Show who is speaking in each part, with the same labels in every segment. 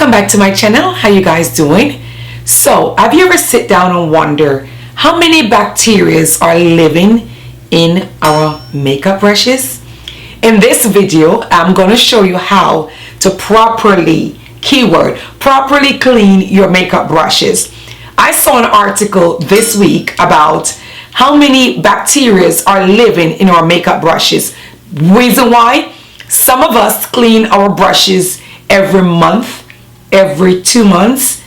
Speaker 1: Welcome back to my channel. How you guys doing? So have you ever sit down and wonder how many bacteria are living in our makeup brushes? In this video I'm going to show you how to properly clean your makeup brushes. I saw an article this week about how many bacteria are living in our makeup brushes. Reason why? Some of us clean our brushes every month, every 2 months,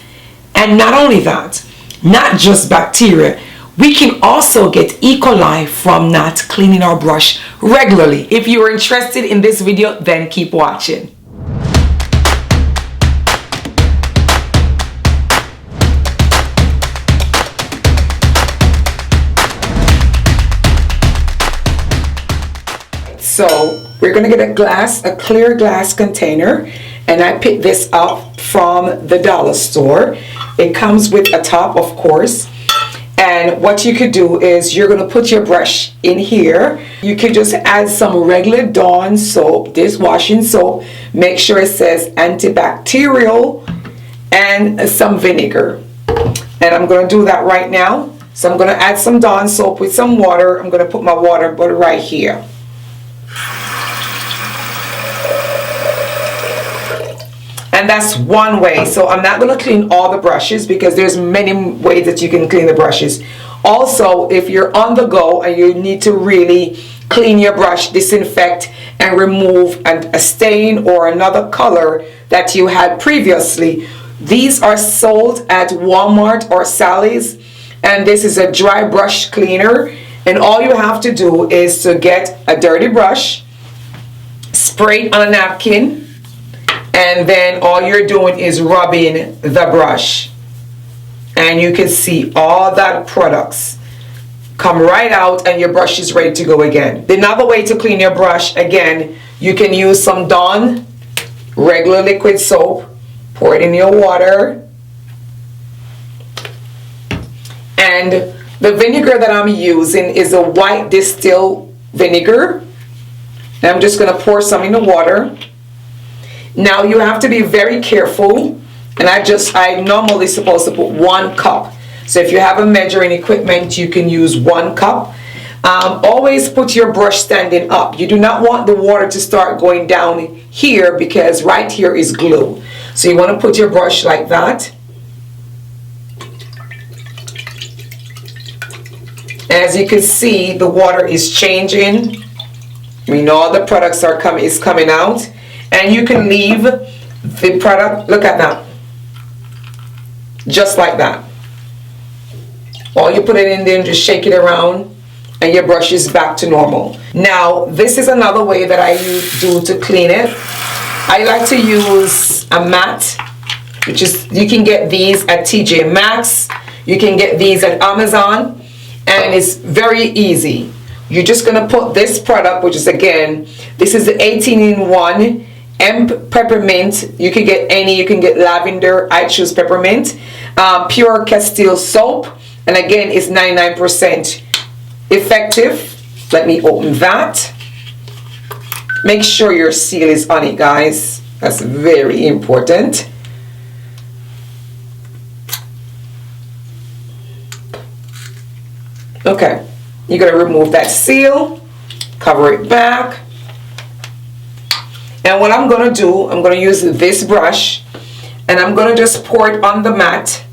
Speaker 1: and not only that, not just bacteria, we can also get E. coli from not cleaning our brush regularly. If you are interested in this video, then keep watching. So we're going to get a clear glass container, and I picked this up from the dollar store. It comes with a top, of course, and what you could do is you're going to put your brush in here. You could just add some regular Dawn soap, dishwashing soap. Make sure it says antibacterial, and some vinegar. And I'm going to do that right now. So I'm going to add some Dawn soap with some water. I'm going to put my water bottle right here. And that's one way. So I'm not going to clean all the brushes because there's many ways that you can clean the brushes. Also, if you're on the go and you need to really clean your brush, disinfect and remove a stain or another color that you had previously, these are sold at Walmart or Sally's, and this is a dry brush cleaner. And all you have to do is to get a dirty brush, spray it on a napkin, and then all you're doing is rubbing the brush, and you can see all that products come right out and your brush is ready to go again. Another way to clean your brush, again, you can use some Dawn regular liquid soap, pour it in your water, and the vinegar that I'm using is a white distilled vinegar, and I'm just going to pour some in the water. Now you have to be very careful, and I normally supposed to put 1 cup. So if you have a measuring equipment, you can use 1 cup. Always put your brush standing up. You do not want the water to start going down here because right here is glue. So you want to put your brush like that. As you can see, the water is changing. All the products are coming out. And you can leave the product, look at that, just like that. Or you put it in there and just shake it around and your brush is back to normal. Now this is another way that I do to clean it. I like to use a mat, which is, you can get these at TJ Maxx, you can get these at Amazon, and it's very easy. You're just going to put this product, which is, again, this is the 18-in-1 peppermint. You can get any, you can get lavender. I choose peppermint. Pure Castile soap, and again it's 99% effective. Let me open that. Make sure your seal is on it, guys. That's very important. Okay, you're gonna remove that seal, cover it back. And what I'm going to do, I'm going to use this brush, and I'm going to just pour it on the mat.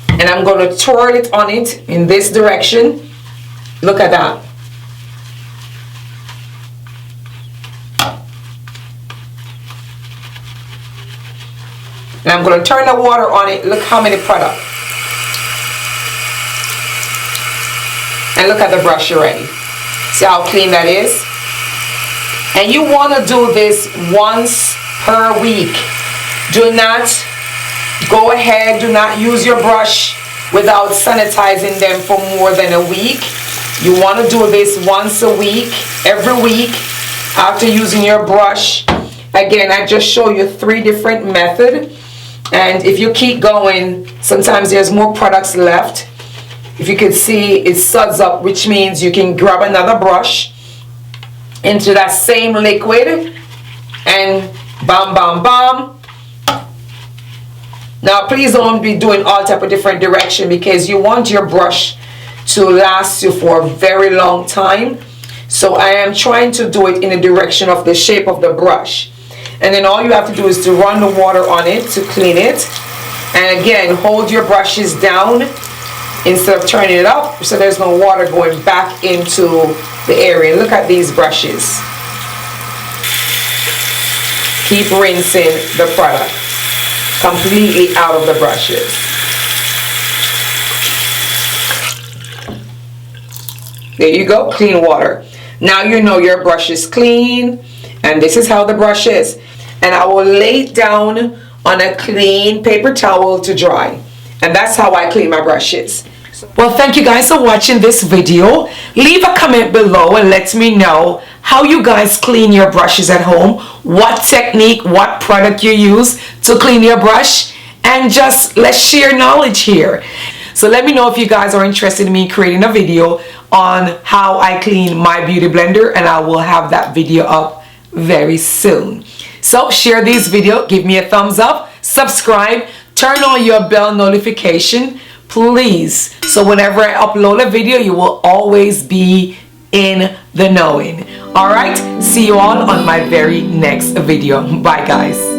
Speaker 1: And I'm going to twirl it on it in this direction. Look at that. And I'm going to turn the water on it. Look how many products. And look at the brush already. See how clean that is? And you want to do this once per week. Do not go ahead, do not use your brush without sanitizing them for more than a week. You want to do this once a week, every week, after using your brush. Again, I just show you 3 different methods. And if you keep going, sometimes there's more products left. If you can see, it suds up, which means you can grab another brush into that same liquid and Bam, bam, bam. Now please don't be doing all type of different direction, because you want your brush to last you for a very long time. So I am trying to do it in the direction of the shape of the brush. And then all you have to do is to run the water on it to clean it. And again, hold your brushes down instead of turning it up, so there's no water going back into the area. Look at these brushes. Keep rinsing the product completely out of the brushes. There you go, clean water. Now you know your brush is clean, and this is how the brush is. And I will lay it down on a clean paper towel to dry. And that's how I clean my brushes. Well, thank you guys for watching this video. Leave a comment below and let me know how you guys clean your brushes at home, what technique, what product you use to clean your brush, and just let's share knowledge here. So let me know if you guys are interested in me creating a video on how I clean my beauty blender, and I will have that video up very soon. So share this video, give me a thumbs up, subscribe, turn on your bell notification, please, so whenever I upload a video, you will always be in the knowing. All right, see you all on my very next video. Bye guys.